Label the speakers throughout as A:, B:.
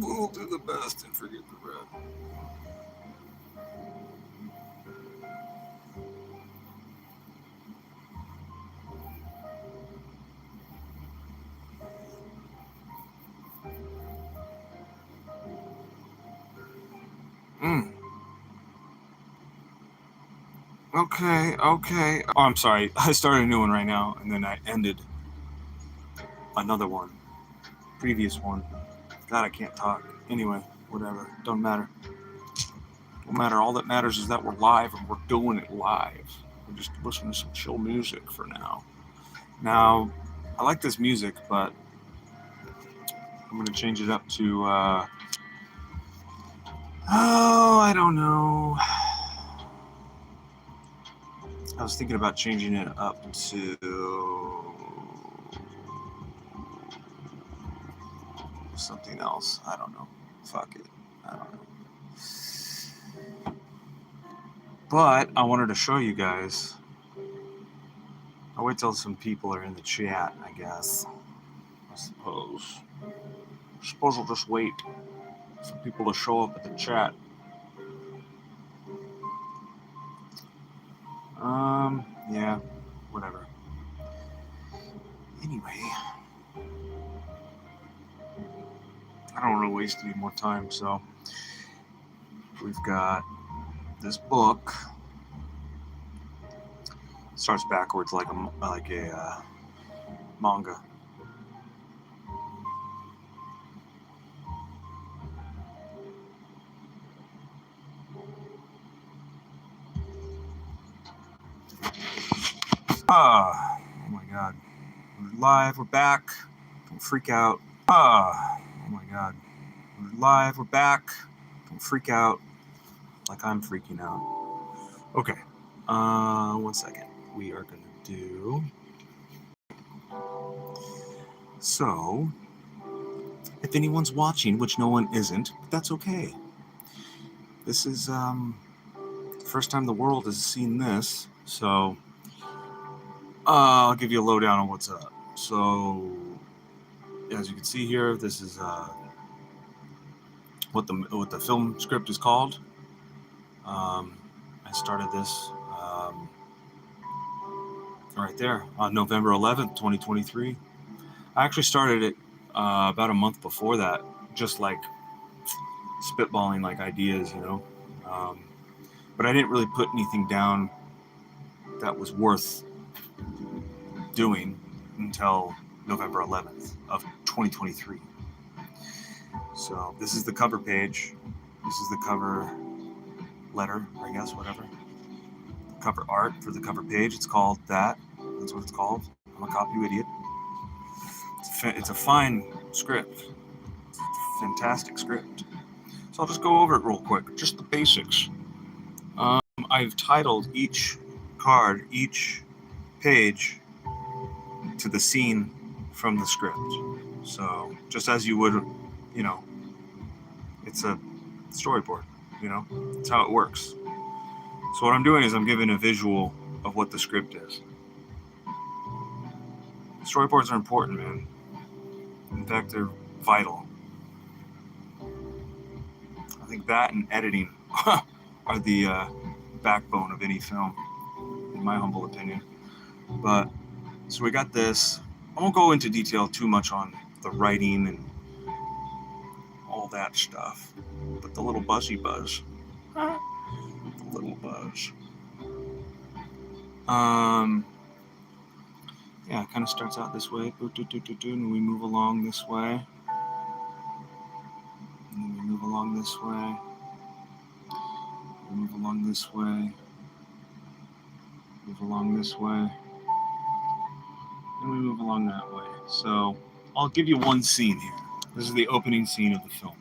A: We'll do the best and forget the red. Okay. Oh, I'm sorry. I started a new one right now, and then I ended another one. Previous one. God, I can't talk. Anyway, whatever. Don't matter. Don't matter. All that matters is that we're live, and we're doing it live. We're just listening to some chill music for now. Now, I like this music, but I'm going to change it up to, I don't know. I was thinking about changing it up to something else. I don't know. Fuck it. I don't know. But I wanted to show you guys. I'll wait till some people are in the chat, I guess. I suppose I'll just wait for people to show up at the chat. Yeah, whatever. Anyway, I don't want to waste any more time, so we've got this book. It starts backwards like a manga. Oh my god. We're live, we're back. Don't freak out. Oh my god. We're live, we're back. Don't freak out like I'm freaking out. Okay. 1 second. We are gonna do. So, if anyone's watching, which no one isn't, but that's okay. This is the first time the world has seen this, so I'll give you a lowdown on what's up. So, as you can see here, this is what the film script is called. I started this right there on November 11th, 2023. I actually started it about a month before that, just like spitballing like ideas, but I didn't really put anything down that was worth doing until November 11th of 2023. So this is the cover page. This is the cover letter, I guess, whatever. Cover art for the cover page. It's called that. That's what it's called. I'm a copy idiot. It's a fine script. It's a fantastic script. So I'll just go over it real quick. Just the basics. I've titled each card, each page to the scene from the script. So just as you would, it's a storyboard, That's how it works. So what I'm doing is I'm giving a visual of what the script is. Storyboards are important, man. In fact, they're vital. I think that and editing are the backbone of any film, in my humble opinion. But, so we got this. I won't go into detail too much on the writing and all that stuff. But the little buzzy buzz. The little buzz. Yeah, it kind of starts out this way. And we move along this way. And then we move along this way. We move along this way. Move along this way. And we move along that way. So I'll give you one scene here. This is the opening scene of the film.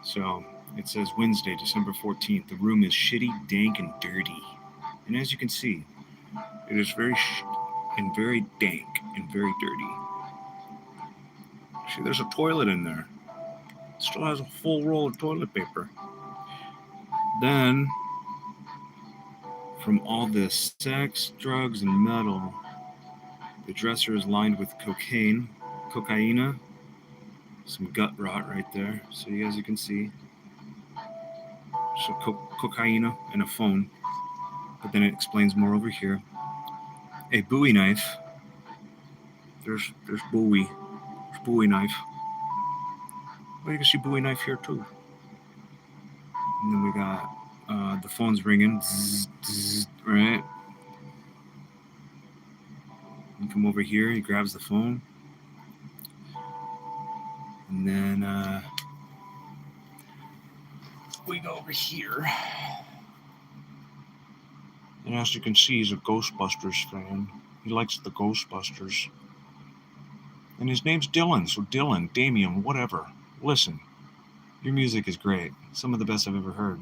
A: So it says Wednesday, December 14th. The room is shitty, dank, and dirty. And as you can see, it is very dank and very dirty. See, there's a toilet in there. It still has a full roll of toilet paper. Then, from all this sex, drugs, and metal, the dresser is lined with cocaine, some gut rot right there. So you guys, you can see some cocaine and a phone. But then it explains more over here. A Bowie knife. There's Bowie. There's Bowie knife. Well, you can see Bowie knife here too. And then we got the phone's ringing. Zzz, zzz, right? You come over here. He grabs the phone. And then we go over here. And as you can see, he's a Ghostbusters fan. He likes the Ghostbusters. And his name's Dylan. So Dylan, Damien, whatever. Listen, your music is great. Some of the best I've ever heard.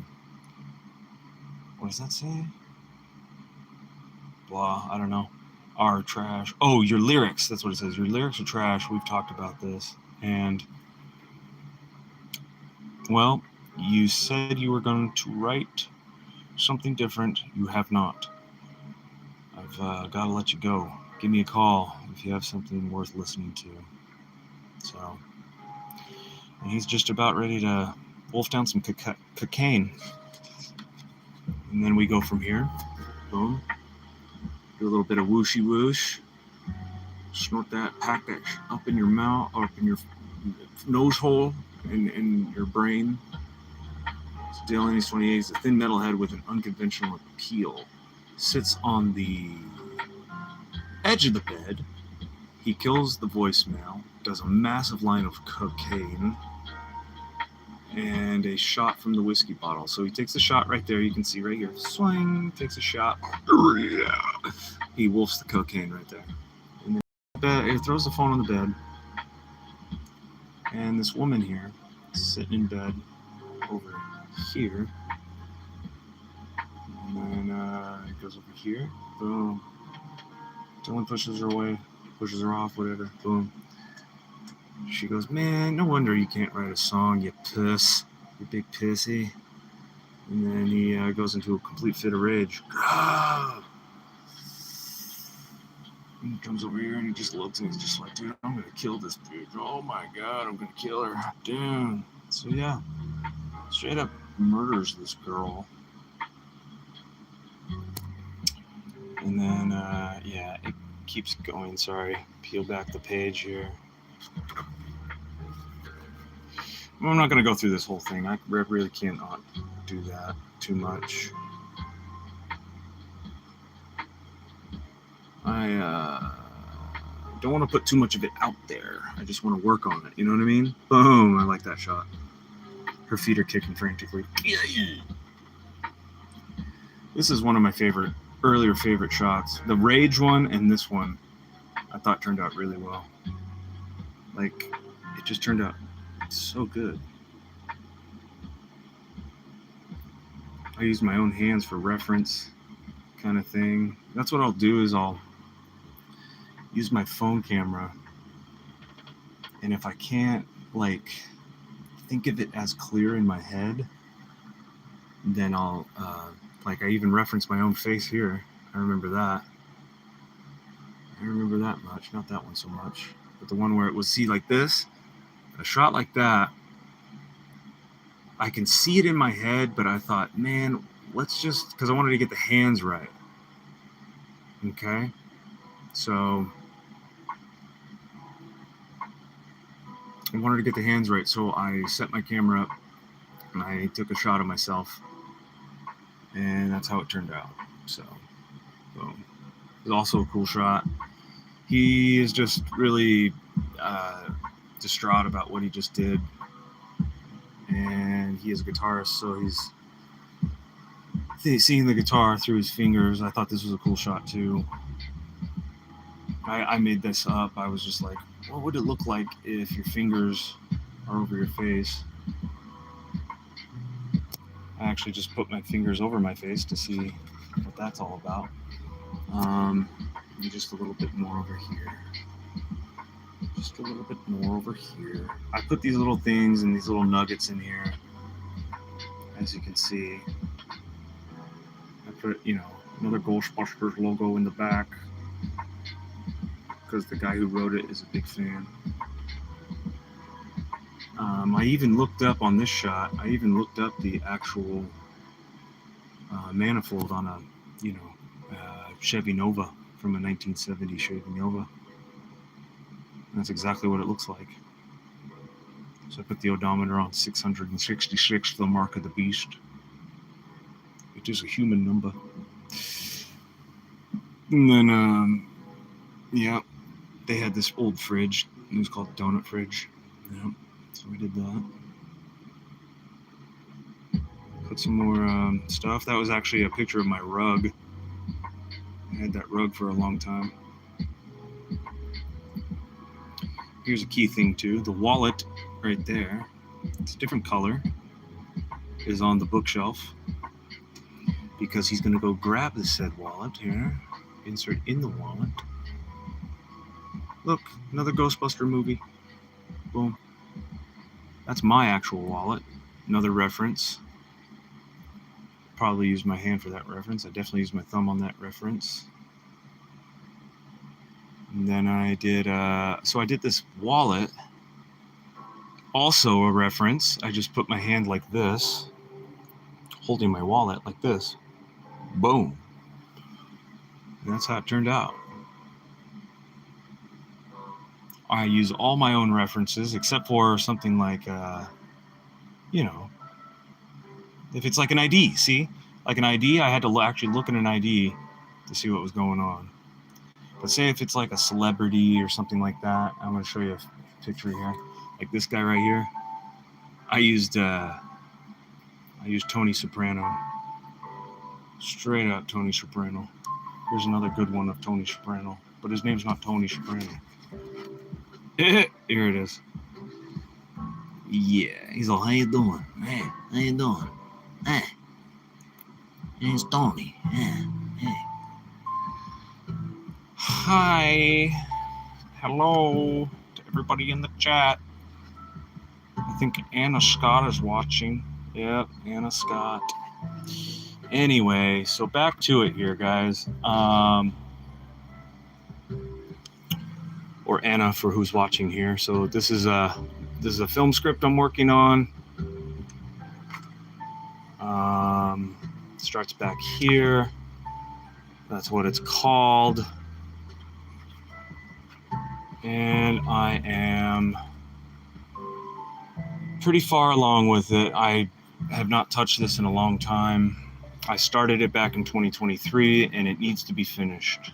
A: What does that say? Blah, I don't know. Are trash. Oh, your lyrics. That's what it says. Your lyrics are trash. We've talked about this. And, well, you said you were going to write something different. You have not. I've got to let you go. Give me a call if you have something worth listening to. So, and he's just about ready to wolf down some cocaine. And then we go from here. Boom. Do a little bit of whooshy whoosh. Snort that, pack that up in your mouth, up in your nose hole, in your brain. It's Dylan, he's 28. He's a thin metalhead with an unconventional appeal. Sits on the edge of the bed. He kills the voicemail, does a massive line of cocaine, and a shot from the whiskey bottle. So he takes a shot right there. You can see right here. Swing, takes a shot. He wolfs the cocaine right there. And then he throws the phone on the bed. And this woman here, sitting in bed over here. And then it goes over here. Boom. Dylan pushes her away, pushes her off, whatever. Boom. She goes, man, no wonder you can't write a song, you puss. You big pissy. And then he goes into a complete fit of rage. And he comes over here and he just looks and he's just like, dude, I'm going to kill this bitch. Oh my God, I'm going to kill her. Dude. So yeah, straight up murders this girl. And then, yeah, it keeps going. Sorry, peel back the page here. I'm not going to go through this whole thing. I really cannot do that too much. I don't want to put too much of it out there. I just want to work on it. You know what I mean? Boom. I like that shot. Her feet are kicking frantically. This is one of my earlier favorite shots. The rage one and this one, I thought turned out really well. Like, it just turned out so good. I use my own hands for reference kind of thing. That's what I'll do is I'll use my phone camera. And if I can't, like, think of it as clear in my head, then I'll, like, I even reference my own face here. I remember that. I remember that much. Not that one so much. But the one where it was, see, like this, a shot like that, I can see it in my head, but I thought, man, let's just, because I wanted to get the hands right. Okay? So I wanted to get the hands right, so I set my camera up and I took a shot of myself, and that's how it turned out. So, boom. It was also a cool shot. He is just really distraught about what he just did, and he is a guitarist, so he's seeing the guitar through his fingers. I thought this was a cool shot too. I made this up. I was just like, what would it look like if your fingers are over your face? I actually just put my fingers over my face to see what that's all about. And just a little bit more over here. Just a little bit more over here. I put these little things and these little nuggets in here. As you can see, I put, another Ghostbusters logo in the back, because the guy who wrote it is a big fan. I even looked up on this shot. I even looked up the actual manifold on a, Chevy Nova from a 1970 Chevy Nova. And that's exactly what it looks like. So I put the odometer on 666, the mark of the beast. It is a human number. And then, they had this old fridge. It was called Donut Fridge. Yeah, so we did that. Put some more stuff. That was actually a picture of my rug. I had that rug for a long time. Here's a key thing too. The wallet right there, it's a different color, is on the bookshelf because he's going to go grab the said wallet here, insert in the wallet. Look, another Ghostbuster movie. Boom. That's my actual wallet. Another reference. Probably used my hand for that reference. I definitely used my thumb on that reference. And then I did, so I did this wallet. Also a reference. I just put my hand like this, holding my wallet like this. Boom. And that's how it turned out. I use all my own references except for something like, if it's like an ID, see? Like an ID, I had to actually look at an ID to see what was going on. But say if it's like a celebrity or something like that, I'm going to show you a picture here. Like this guy right here. I used Tony Soprano. Straight up Tony Soprano. Here's another good one of Tony Soprano. But his name's not Tony Soprano. Here it is. Yeah. He's all, how you doing? Hey, how you doing? Hey. It's Tony. Yeah. Hey. Hi. Hello to everybody in the chat. I think Anna Scott is watching. Yep, Anna Scott. Anyway, so back to it here, guys. Or Anna for who's watching here. So this is a film script I'm working on. Starts back here. That's what it's called. And I am pretty far along with it. I have not touched this in a long time. I started it back in 2023 and it needs to be finished.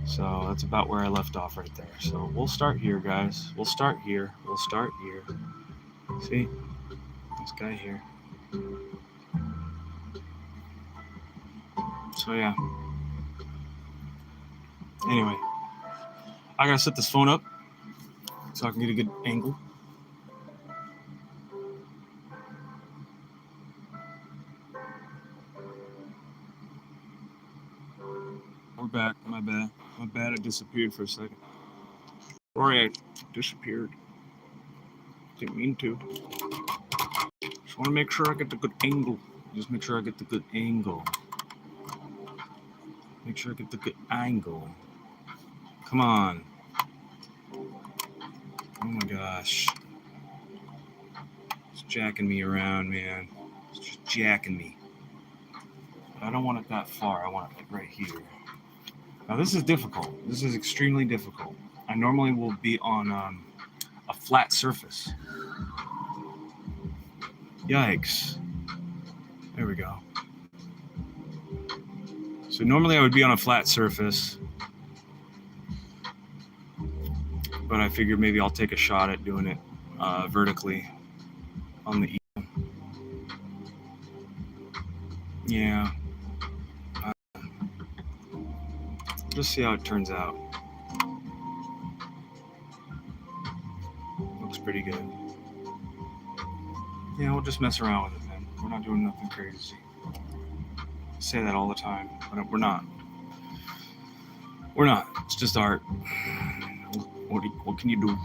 A: So that's about where I left off right there. So we'll start here, guys. We'll start here. See? This guy here. So yeah. Anyway. I gotta set this phone up so I can get a good angle. We're back. My bad. It disappeared for a second. Sorry, I disappeared. Didn't mean to. Just want to make sure I get the good angle. Make sure I get the good angle. Come on. Oh my gosh. It's jacking me around, man. It's just jacking me. But I don't want it that far. I want it like right here. Now this is difficult. This is extremely difficult. I normally will be on a flat surface. Yikes. There we go. So normally I would be on a flat surface, but I figured maybe I'll take a shot at doing it vertically on the E. Yeah. Just see how it turns out. Looks pretty good. Yeah, we'll just mess around with it, man. We're not doing nothing crazy. I say that all the time, but we're not. We're not. It's just art. What can you do?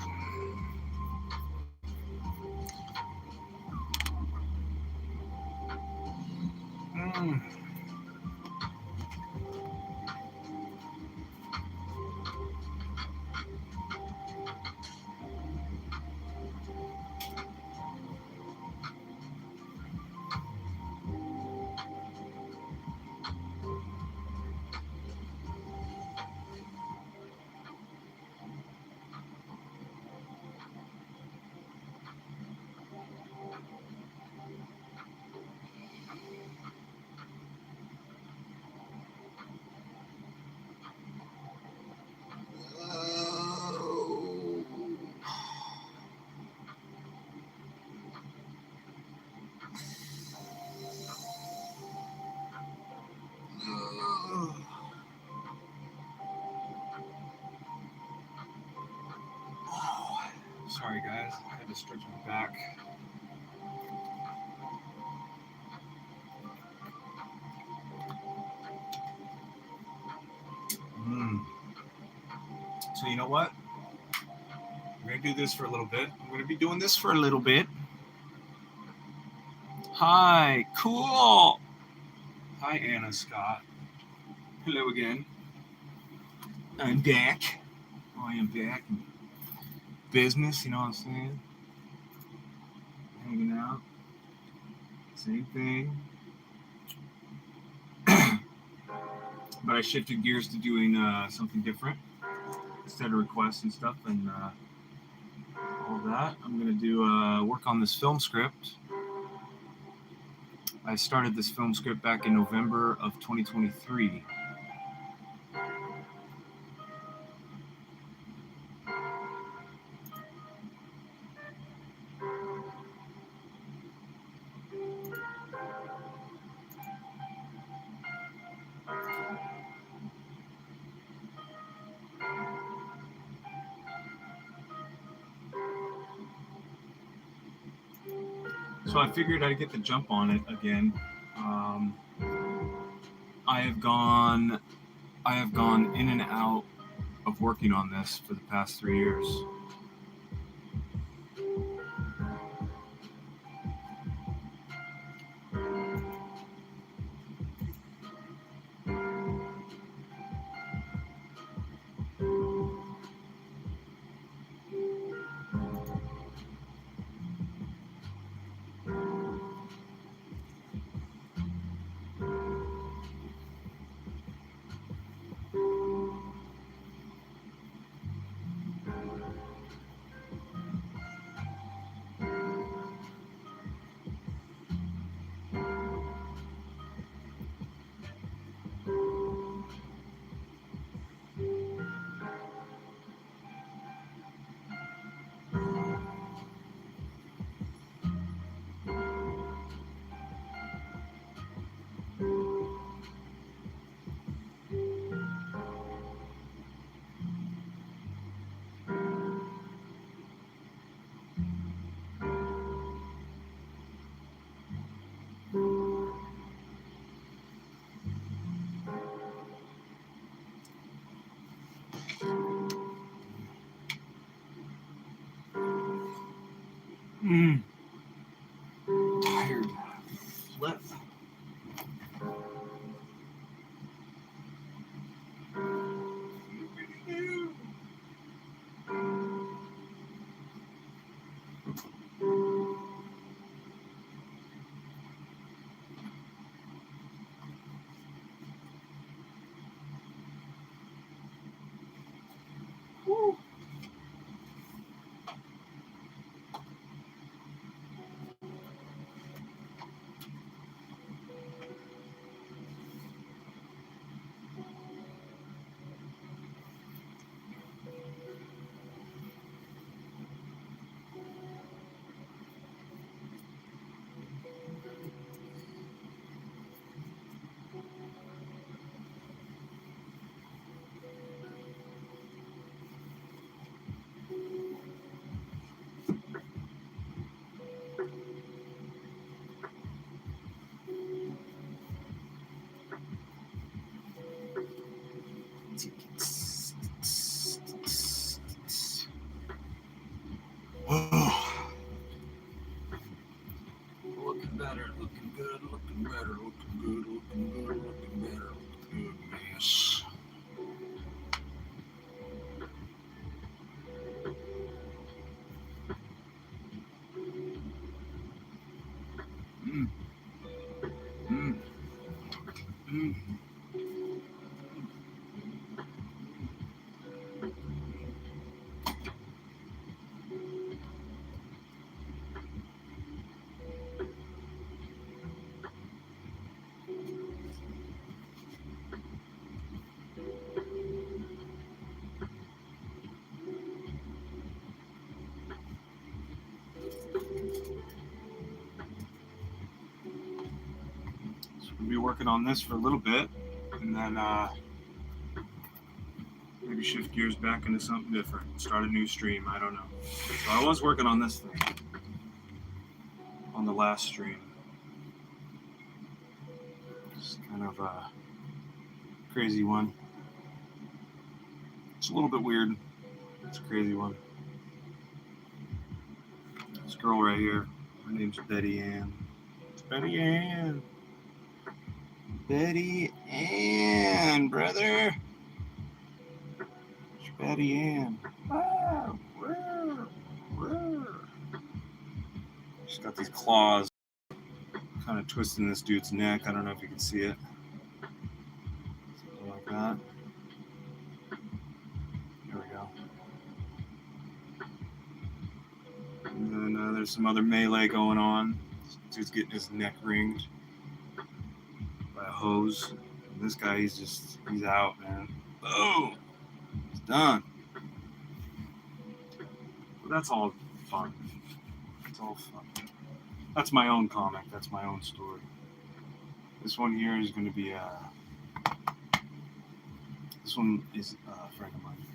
A: Sorry, guys. I had to stretch my back. So you know what? We're going to do this for a little bit. I'm going to be doing this for a little bit. Hi. Cool. Hi, Anna Scott. Hello again. I'm back. I am back. Business, you know what I'm saying? Hanging out. Same thing. But I shifted gears to doing something different. Instead of requests and stuff and all of that, I'm going to do work on this film script. I started this film script back in November of 2023. So I figured I'd get the jump on it again. I have gone in and out of working on this for the past 3 years. Tired. Flip. Woo. Looking better, looking good, looking better, looking good, looking good, looking better, looking good, yes. Mm. Mm. Mm. So we'll be working on this for a little bit, and then we're Maybe shift gears back into something different. Start a new stream. I don't know. So I was working on this thing. On the last stream. It's kind of a crazy one. It's a little bit weird. It's a crazy one. This girl right here. Her name's Betty Ann. It's Betty Ann. Betty Ann, brother. It's Betty Ann. Wow. She's got these claws kind of twisting this dude's neck. I don't know if you can see it. Something like that. There we go. And then there's some other melee going on. This dude's getting his neck ringed by a hose. And this guy, he's out, man. Boom! He's done. But that's all fun. It's all fun. That's my own comic. That's my own story. This one here is going to be this one is a friend of mine.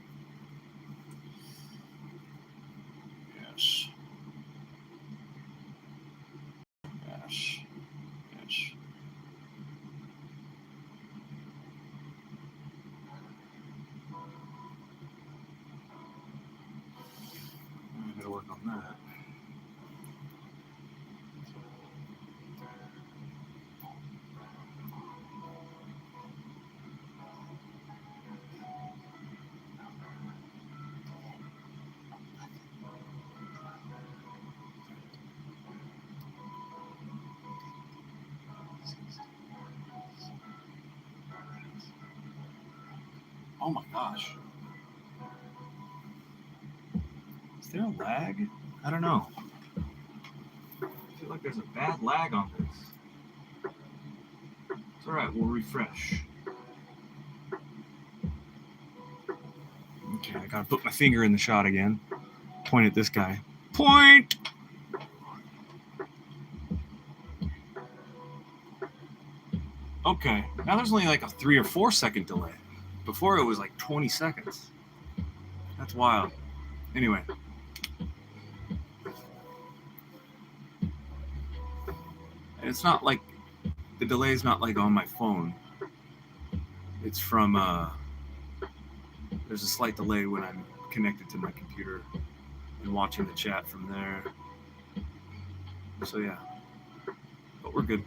A: Yes. Yes. Yes. I gotta work on that. Oh my gosh. Is there a lag? I don't know. I feel like there's a bad lag on this. It's alright, we'll refresh. Okay, I gotta put my finger in the shot again. Point at this guy. Point! Okay, now there's only like a 3 or 4 second delay. Before it was like 20 seconds. That's wild. Anyway. It's not like, the delay is not like on my phone. It's from, there's a slight delay when I'm connected to my computer and watching the chat from there. So yeah, but we're good.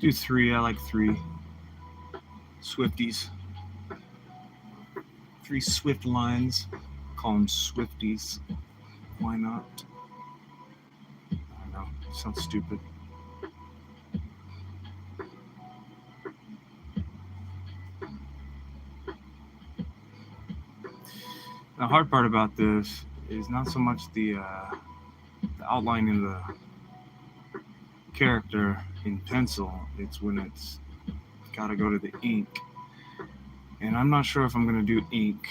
A: Do 3, I like 3 Swifties. 3 Swift lines. Call them Swifties. Why not? I don't know. Sounds stupid. The hard part about this is not so much the outlining the character in pencil. It's when it's got to go to the ink. And I'm not sure if I'm going to do ink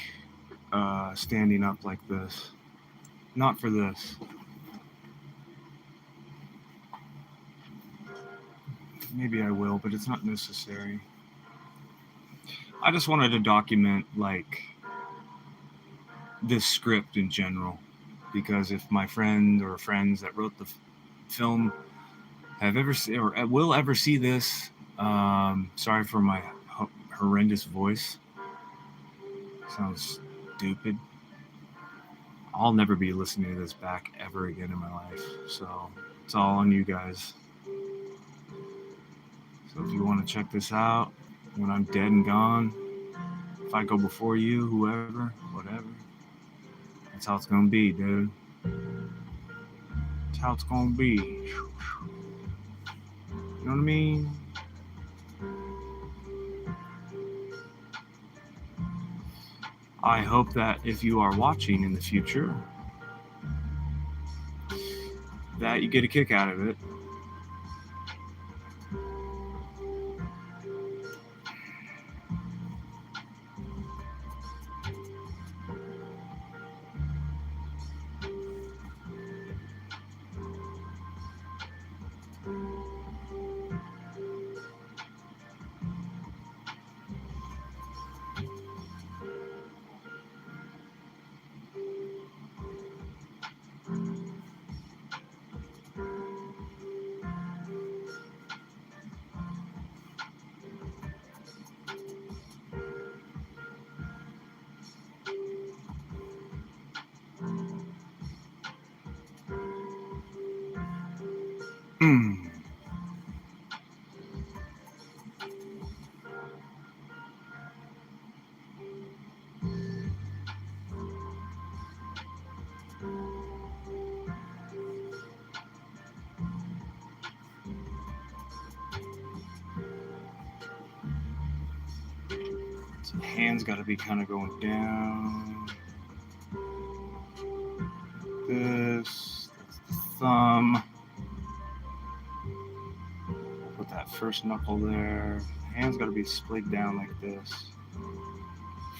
A: standing up like this. Not for this. Maybe I will, but it's not necessary. I just wanted to document like this script in general, because if my friend or friends that wrote the film have ever seen or will ever see this, sorry for my horrendous voice. Sounds stupid. I'll never be listening to this back ever again in my life, so it's all on you guys. So if you want to check this out, when I'm dead and gone, if I go before you, whoever, whatever, that's how it's gonna be, dude. That's how it's gonna be. You know what I mean? I hope that if you are watching in the future, that you get a kick out of it. Mm. So the hand's got to be kind of going down. This, that's the thumb. Put that first knuckle there. Hand's got to be splayed down like this,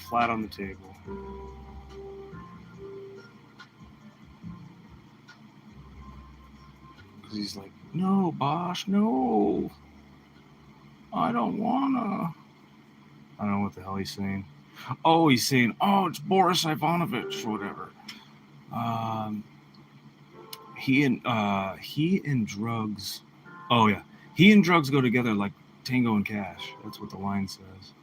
A: flat on the table. Because he's like, no, Bosch, no. I don't wanna. I don't know what the hell he's saying. Oh, he's saying, oh, it's Boris Ivanovich or whatever. He and drugs. Oh yeah, he and drugs go together like Tango and Cash. That's what the line says.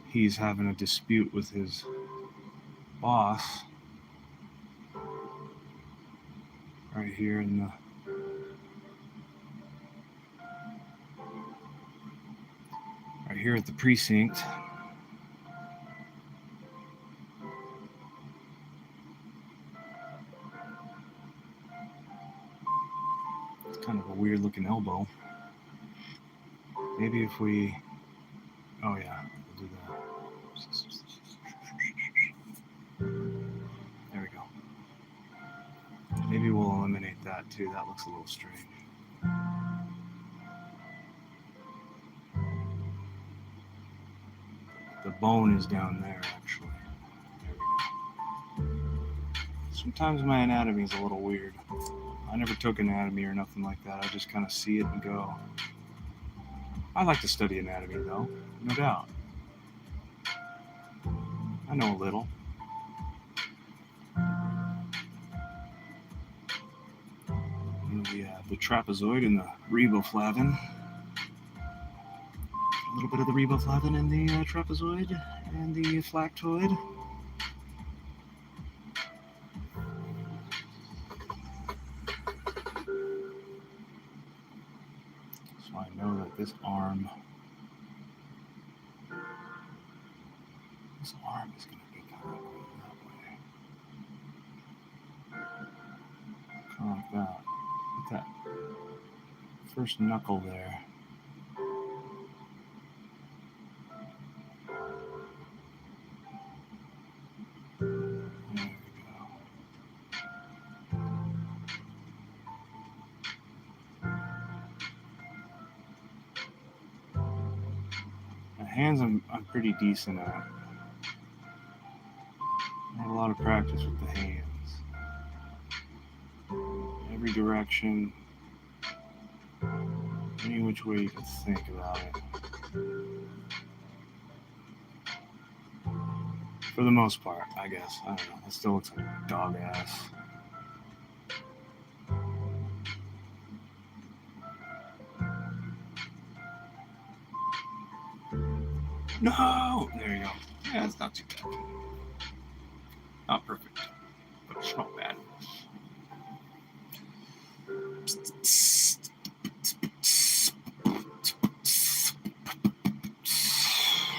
A: He's having a dispute with his boss right here in the right here at the precinct. It's kind of a weird looking elbow. Maybe if we, oh yeah, we'll do that. There we go. Maybe we'll eliminate that too. That looks a little strange. The bone is down there, actually. There we go. Sometimes my anatomy is a little weird. I never took anatomy or nothing like that. I just kind of see it and go. I like to study anatomy, though, no doubt. I know a little. The trapezoid and the riboflavin. A little bit of the riboflavin in the trapezoid and the flactoid. So I know that this arm is going to be kind of going that way. Kind of like that. With that first knuckle there. Hands I'm pretty decent at. I have a lot of practice with the hands. Every direction, any which way you can think about it. For the most part, I guess. I don't know. It still looks like dog ass. No! There you go. Yeah, it's not too bad. Not perfect, but it's not bad.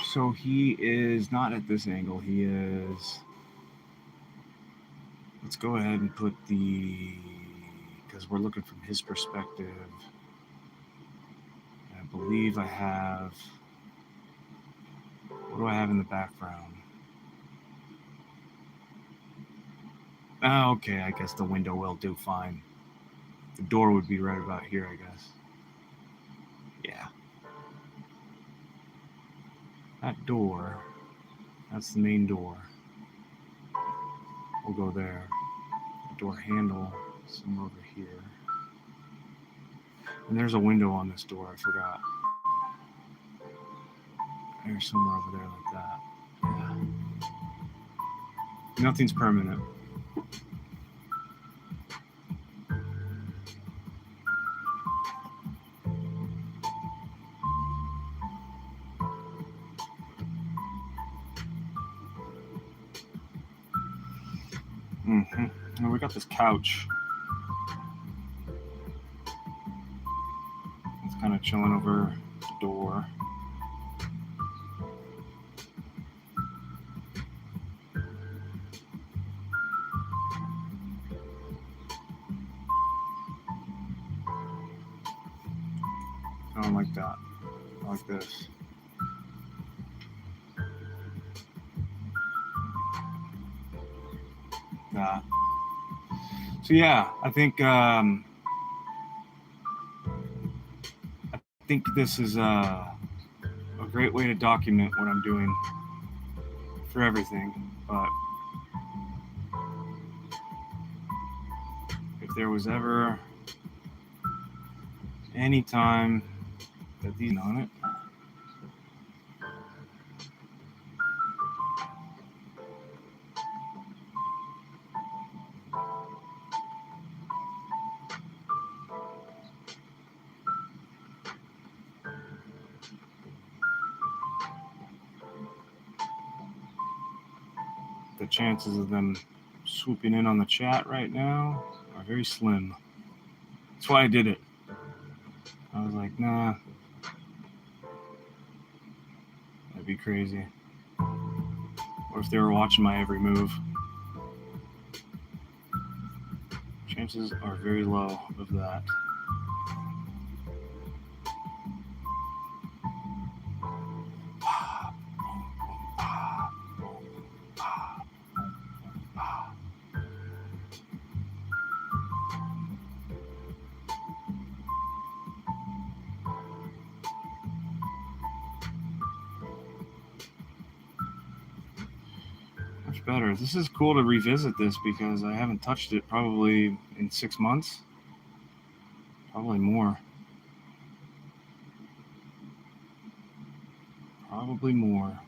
A: So he is not at this angle. He is. Let's go ahead and put because we're looking from his perspective. I believe I have. What do I have in the background? Oh, okay, I guess the window will do fine. The door would be right about here, I guess. Yeah. That door, that's the main door. We'll go there. The door handle, somewhere over here. And there's a window on this door, I forgot. There's somewhere over there like that. Yeah. Nothing's permanent. And we got this couch. It's kind of chilling over the door. I don't like that. I like this. That. So yeah, I think this is a great way to document what I'm doing for everything. But if there was ever any time that these on it, the chances of them swooping in on the chat right now are very slim. That's why I did it. I was like, nah, that'd be crazy. Or if they were watching my every move. Chances are very low of that. Much better. This is cool to revisit this because I haven't touched it probably in 6 months. Probably more. Probably more,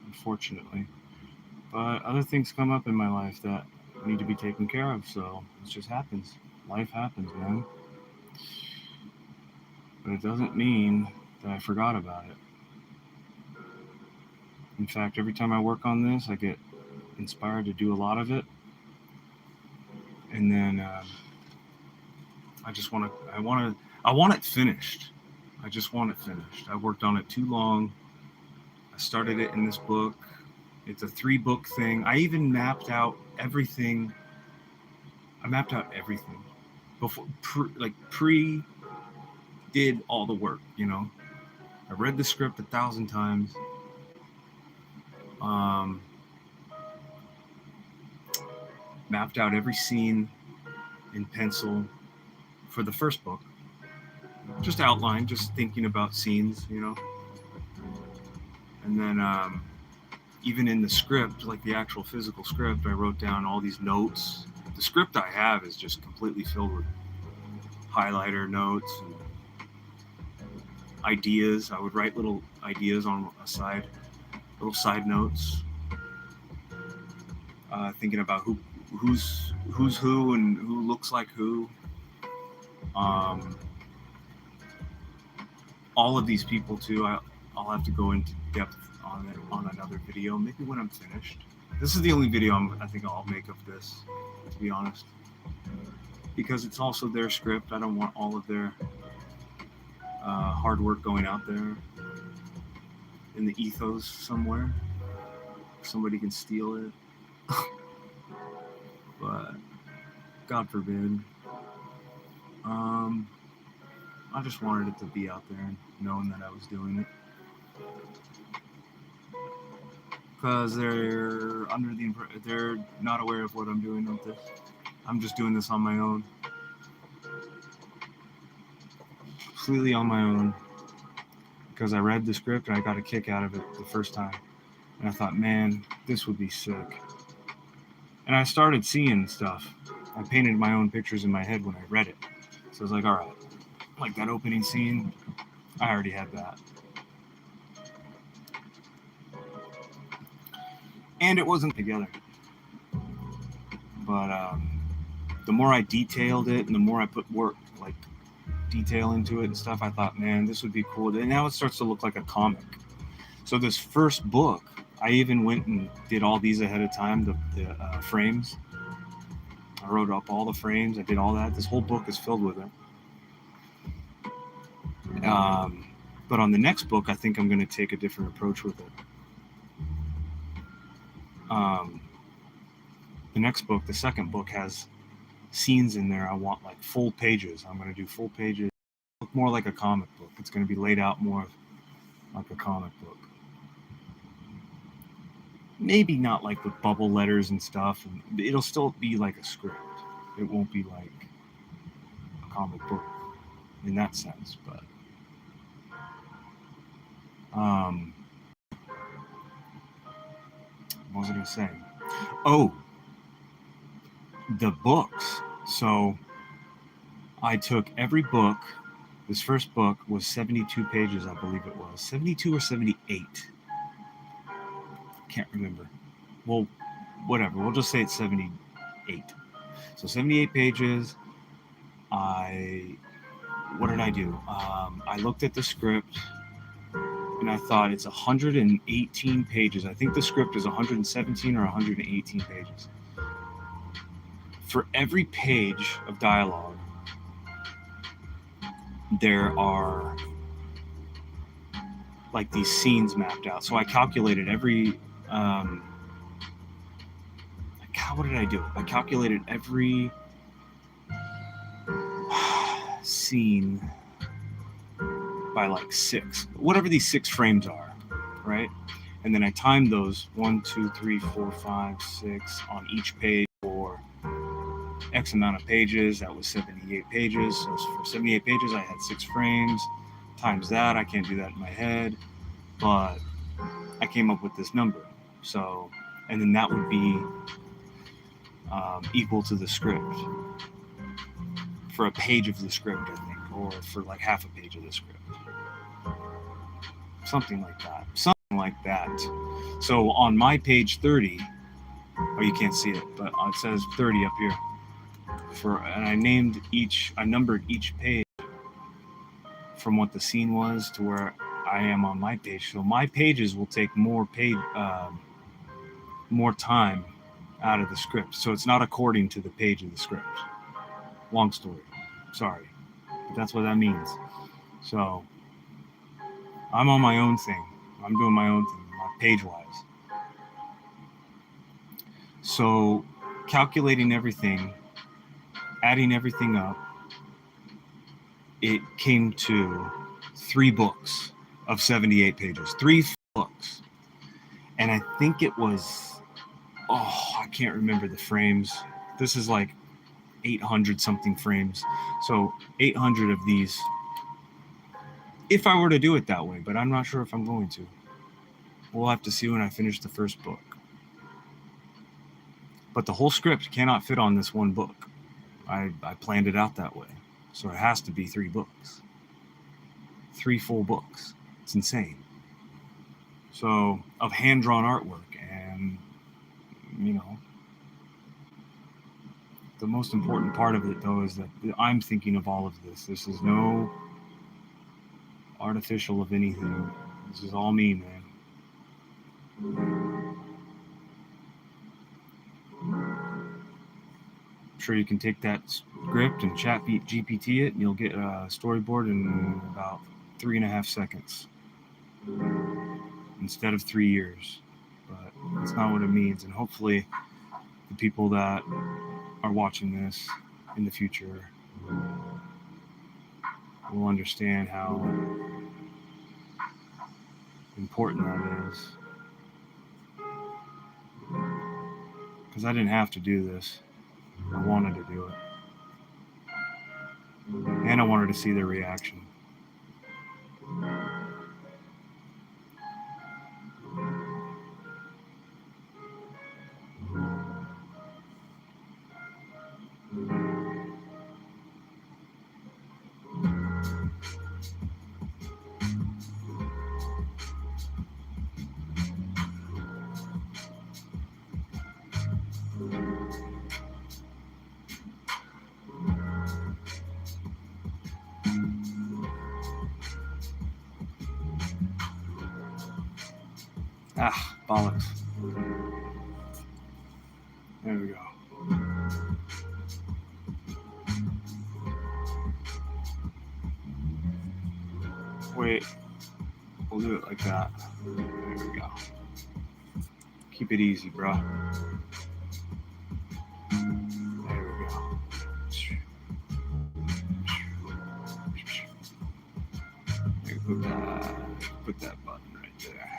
A: unfortunately. But other things come up in my life that need to be taken care of, so it just happens. Life happens, man. But it doesn't mean that I forgot about it. In fact, every time I work on this, I get inspired to do a lot of it. And then I want it finished. I just want it finished. I worked on it too long. I started it in this book. It's a 3-book thing. I even mapped out everything. I mapped out everything before, did all the work, you know. I read the script 1,000 times. Mapped out every scene in pencil for the first book. Just outline, just thinking about scenes, you know. And then even in the script, like the actual physical script, I wrote down all these notes. The script I have is just completely filled with highlighter notes and ideas. I would write little ideas on a side, little side notes, thinking about who's who and who looks like who. All of these people too. I'll have to go into depth on it on another video, maybe when I'm finished. This is the only video I think I'll make of this, to be honest. because it's also their script. I don't want all of their hard work going out there in the ethos somewhere. Somebody can steal it. But God forbid. Um, I just wanted it to be out there, knowing that I was doing it. Because they're not aware of what I'm doing with this. I'm just doing this on my own, completely on my own. Because I read the script and I got a kick out of it the first time, and I thought, man, this would be sick. And I started seeing stuff. I painted my own pictures in my head when I read it. So I was like, all right, like that opening scene, I already had that. And it wasn't together. But the more I detailed it and the more I put work, like detail into it and stuff, I thought, man, this would be cool. And now it starts to look like a comic. So this first book, I even went and did all these ahead of time, the frames. I wrote up all the frames. I did all that. This whole book is filled with it. But on the next book, I think I'm going to take a different approach with it. The next book, the second book, has scenes in there. I want like full pages. I'm going to do full pages. Look more like a comic book. It's going to be laid out more like a comic book. Maybe not like with bubble letters and stuff. And it'll still be like a script. It won't be like a comic book in that sense, but what was I going to say? Oh, the books. So I took every book. This first book was 72 pages, I believe it was. 72 or 78. Can't remember. Well, whatever. We'll just say it's 78. So 78 pages. What did I do? I looked at the script and I thought it's 118 pages. I think the script is 117 or 118 pages. For every page of dialogue, there are like these scenes mapped out. So I calculated every what did I do? I calculated every scene by like 6, whatever these 6 frames are, right? And then I timed those 1, 2, 3, 4, 5, 6 on each page for X amount of pages. That was 78 pages. So for 78 pages, I had 6 frames. Times that, I can't do that in my head, but I came up with this number. So, and then that would be equal to the script for a page of the script, I think, or for like half a page of the script. Something like that. So on my page 30, you can't see it, but it says 30 up here. And I numbered each page from what the scene was to where I am on my page. So my pages will take more time out of the script. So it's not according to the page of the script. Long story. Sorry. But that's what that means. So I'm on my own thing. I'm doing my own thing, page-wise. So calculating everything, adding everything up, it came to 3 books of 78 pages. 3 books. And I think it was, I can't remember the frames. This is like 800 something frames. So 800 of these, if I were to do it that way, but I'm not sure if I'm going to. We'll have to see when I finish the first book. But the whole script cannot fit on this one book. I planned it out that way. So it has to be 3 books. 3 full books. It's insane. So, of hand-drawn artwork. And, the most important part of it, though, is that I'm thinking of all of this. This is no artificial of anything. This is all me, man. sure you can take that script and chat GPT it, and you'll get a storyboard in about 3.5 seconds instead of 3 years. But that's not what it means. And hopefully the people that are watching this in the future will understand how important that is. Because I didn't have to do this. I wanted to do it. And I wanted to see their reaction. Ah, bollocks. There we go. Wait, we'll do it like that. There we go. Keep it easy, bro. There we go. Put that button right there.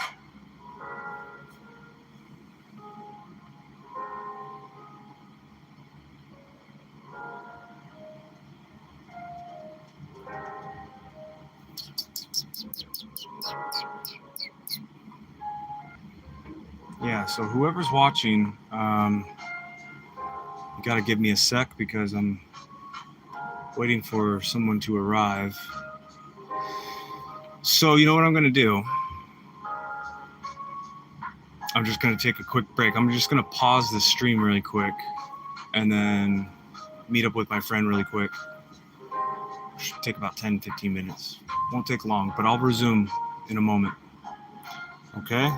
A: Yeah, so whoever's watching, you gotta give me a sec because I'm waiting for someone to arrive. So you know what I'm gonna do? I'm just gonna take a quick break. I'm just gonna pause the stream really quick and then meet up with my friend really quick. Should take about 10-15 minutes. Won't take long, but I'll resume in a moment. Okay?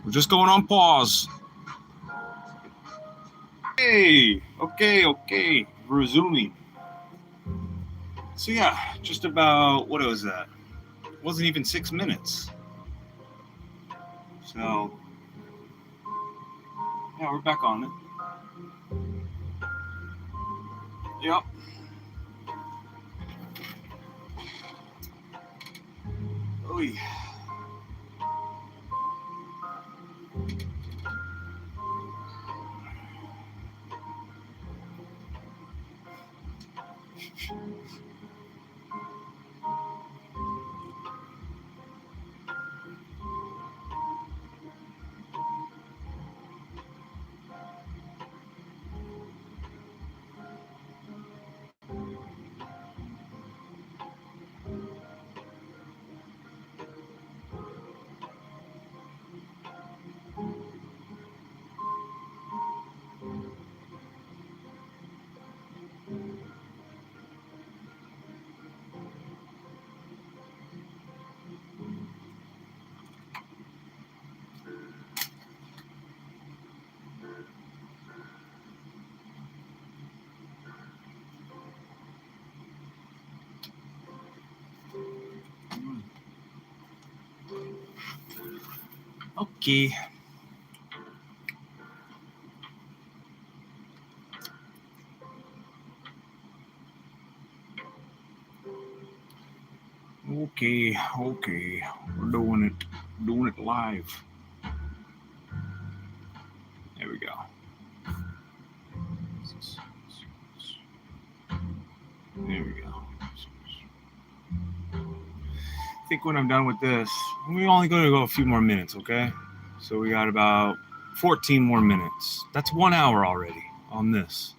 A: We're just going on pause. Hey, okay. Resuming. So yeah, just about, what was that? It wasn't even 6 minutes. So, yeah, we're back on it. Yep. Oh yeah. Okay. Okay. We're doing it live. There we go. There we go. I think when I'm done with this, we're only going to go a few more minutes, okay? So we got about 14 more minutes. That's 1 hour already on this.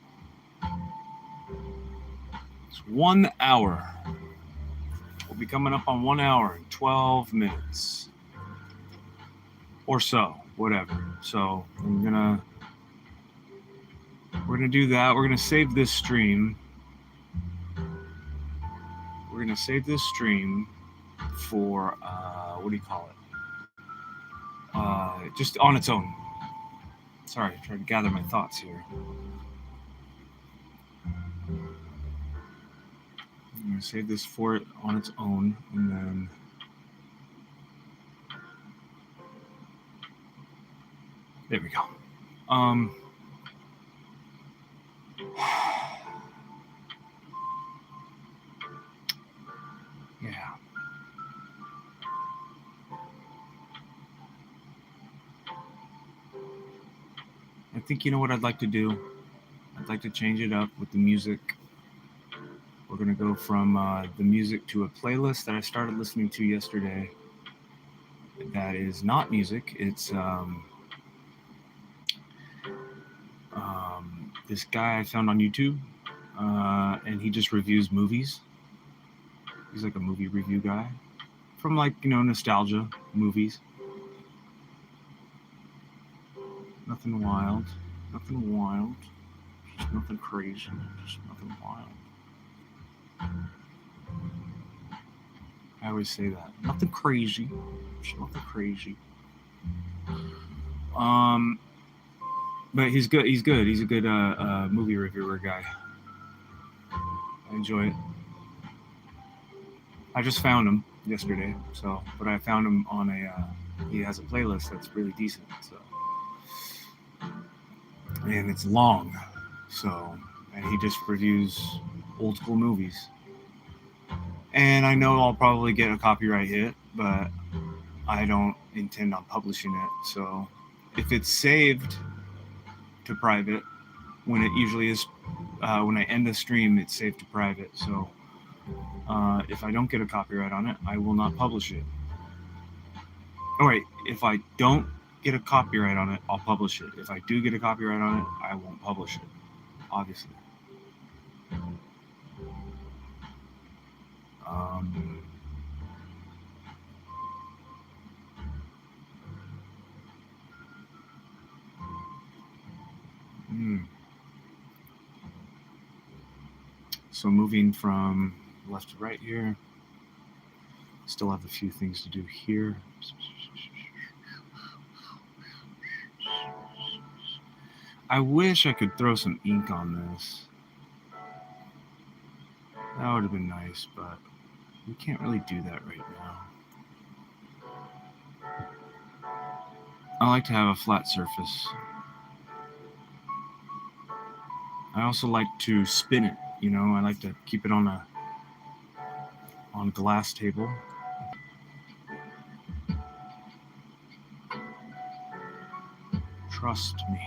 A: It's 1 hour. We'll be coming up on 1 hour and 12 minutes. Or so, whatever. So we're gonna do that. We're gonna save this stream. We're gonna save this stream for what do you call it? Just on its own. Sorry, trying to gather my thoughts here. I'm going to save this for it on its own, and then there we go. Yeah. I think you know what I'd like to do? I'd like to change it up with the music. We're going to go from the music to a playlist that I started listening to yesterday. That is not music. It's this guy I found on YouTube, and he just reviews movies. He's like a movie review guy from nostalgia movies. Nothing wild. Nothing wild. Just nothing crazy. Just nothing wild. I always say that. Nothing crazy. Just nothing crazy. But he's good. He's good. He's a good movie reviewer guy. I enjoy it. I just found him yesterday, but I found him on he has a playlist that's really decent, and it's long, and he just reviews old school movies. And I know I'll probably get a copyright hit, but I don't intend on publishing it. So if it's saved to private, when it usually is, when I end the stream, it's saved to private. So if I don't get a copyright on it, I will not publish it. Oh wait, if I don't get a copyright on it, I'll publish it. If I do get a copyright on it, I won't publish it, obviously. So moving from left to right here, still have a few things to do here. I wish I could throw some ink on this. That would have been nice, but we can't really do that right now. I like to have a flat surface. I also like to spin it, I like to keep it on a glass table. Trust me.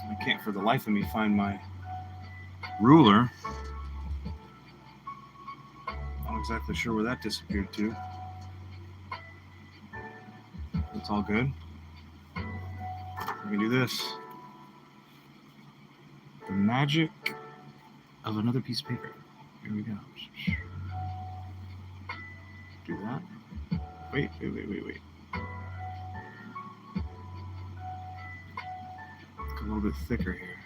A: I can't for the life of me find my ruler. Not exactly sure where that disappeared to. It's all good. We can do this. The magic of another piece of paper. Here we go. Do that. Wait. Look a little bit thicker here.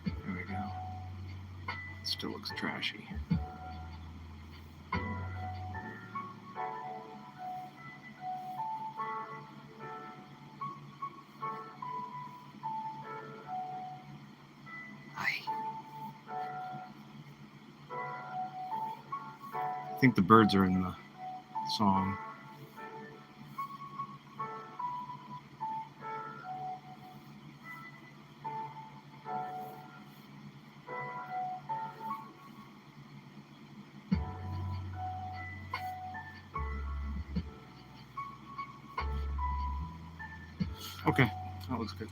A: There we go. It still looks trashy. I think the birds are in the song. Okay, that looks good.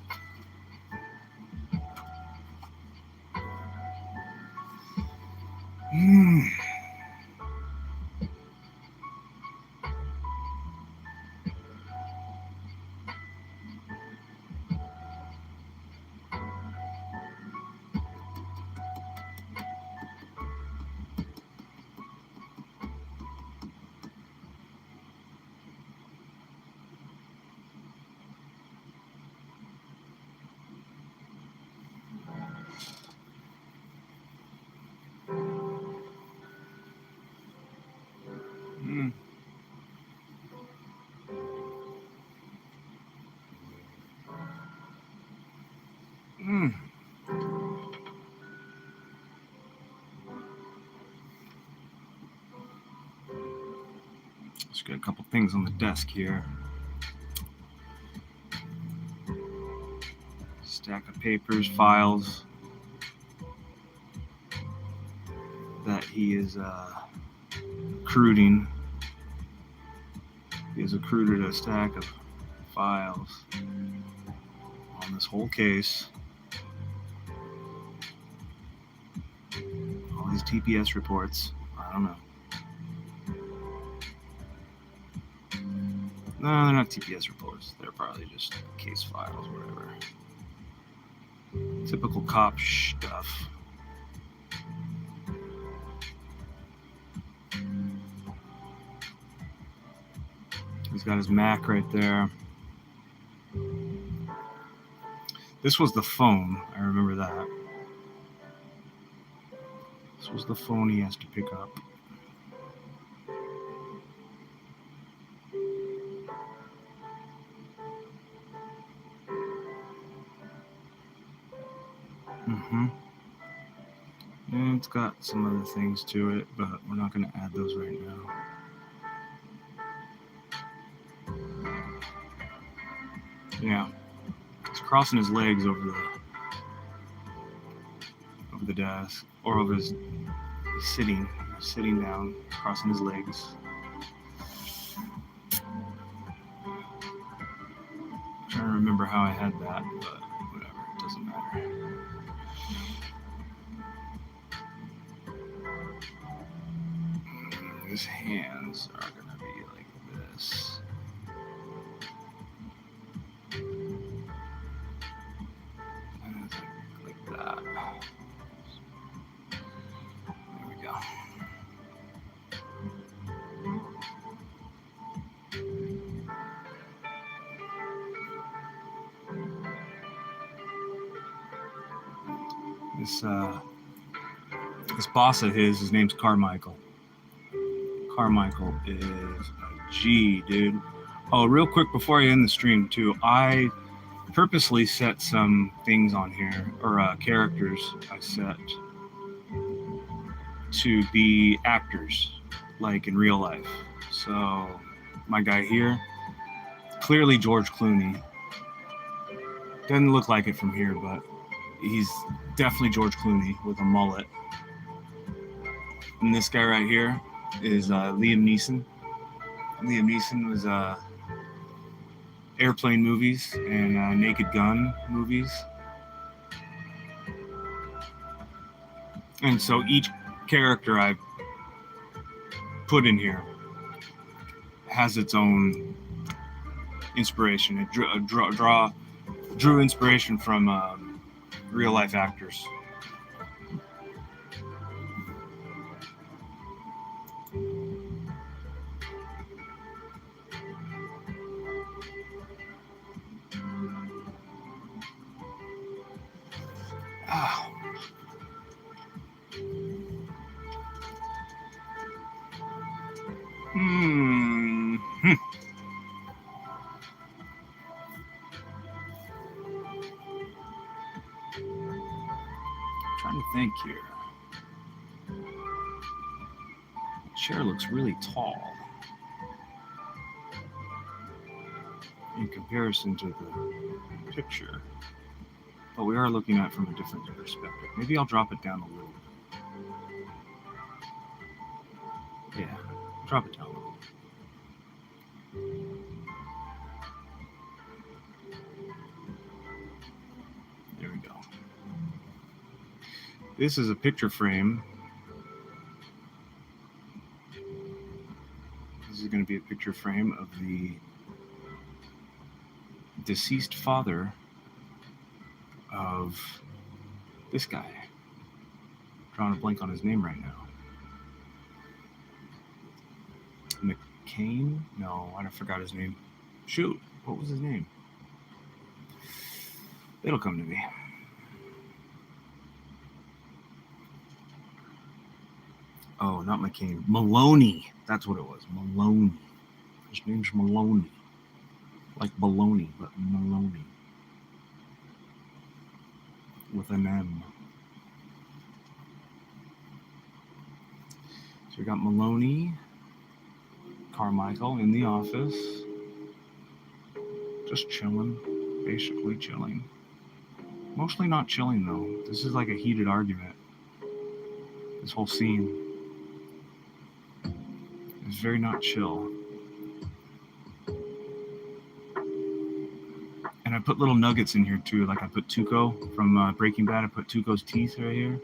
A: Just got a couple things on the desk here. Stack of papers, files that he is accruing. He has accrued a stack of files on this whole case. All these TPS reports. I don't know. No, they're not TPS reports. They're probably just case files, whatever. Typical cop stuff. He's got his Mac right there. This was the phone. I remember that. This was the phone he has to pick up. And it's got some other things to it, but we're not going to add those right now. Yeah, he's crossing his legs over the desk, or over his sitting down, crossing his legs. I'm trying to remember how I had that, but whatever, it doesn't matter. His hands are gonna be like this. And like that. There we go. This boss of his name's Carmichael. Carmichael is a G, dude. Oh, real quick before I end the stream too, I purposely set some things on here, or characters I set to be actors, like in real life. So my guy here, clearly George Clooney. Doesn't look like it from here, but he's definitely George Clooney with a mullet. And this guy right here is Liam Neeson. Liam Neeson was airplane movies and Naked Gun movies. And so each character I put in here has its own inspiration. It drew inspiration from real life actors. Trying to think here. The chair looks really tall in comparison to the picture, but we are looking at it from a different perspective. Maybe I'll drop it down a little bit. Yeah, drop it down a little bit. There we go. This is a picture frame. This is going to be a picture frame of the deceased father of this guy. I'm drawing a blank on his name right now. McCain? No, I forgot his name. Shoot, what was his name? It'll come to me. Oh, not McCain. Maloney. That's what it was. Maloney. His name's Maloney. Like baloney, but Maloney. With an M. So we got Maloney, Carmichael in the office. Just chilling. Basically chilling. Mostly not chilling, though. This is like a heated argument. This whole scene is very not chill. And I put little nuggets in here, too. Like I put Tuco from Breaking Bad. I put Tuco's teeth right here.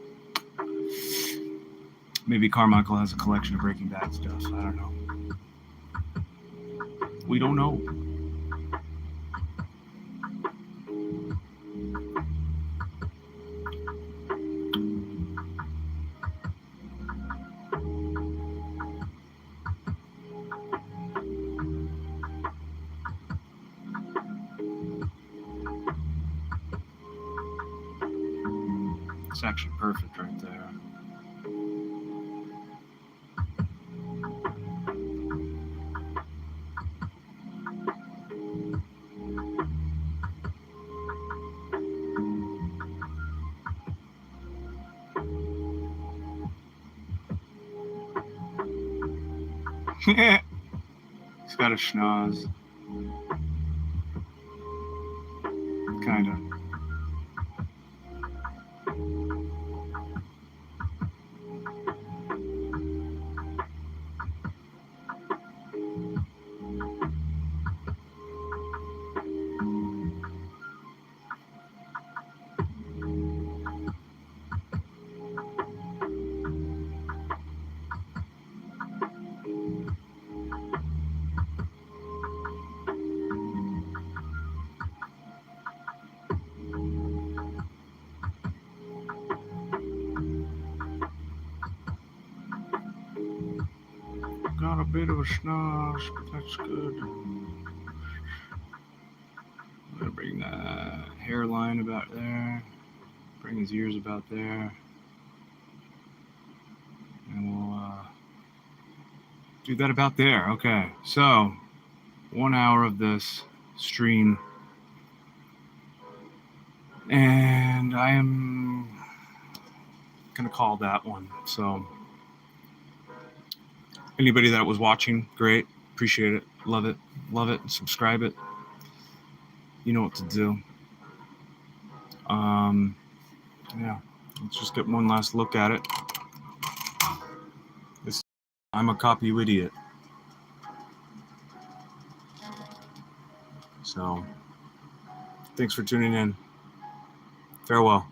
A: Maybe Carmichael has a collection of Breaking Bad stuff. I don't know. We don't know. It's actually perfect right there. He's got a schnoz. Kinda. Got a bit of a schnoz, but that's good. I'm gonna bring that hairline about there. Bring his ears about there. And we'll do that about there. Okay, so 1 hour of this stream. And I am going to call that one. So anybody that was watching, great. Appreciate it. Love it. Love it. Subscribe it. You know what to do. Yeah, let's just get one last look at it. I'm a copy you idiot. So thanks for tuning in. Farewell.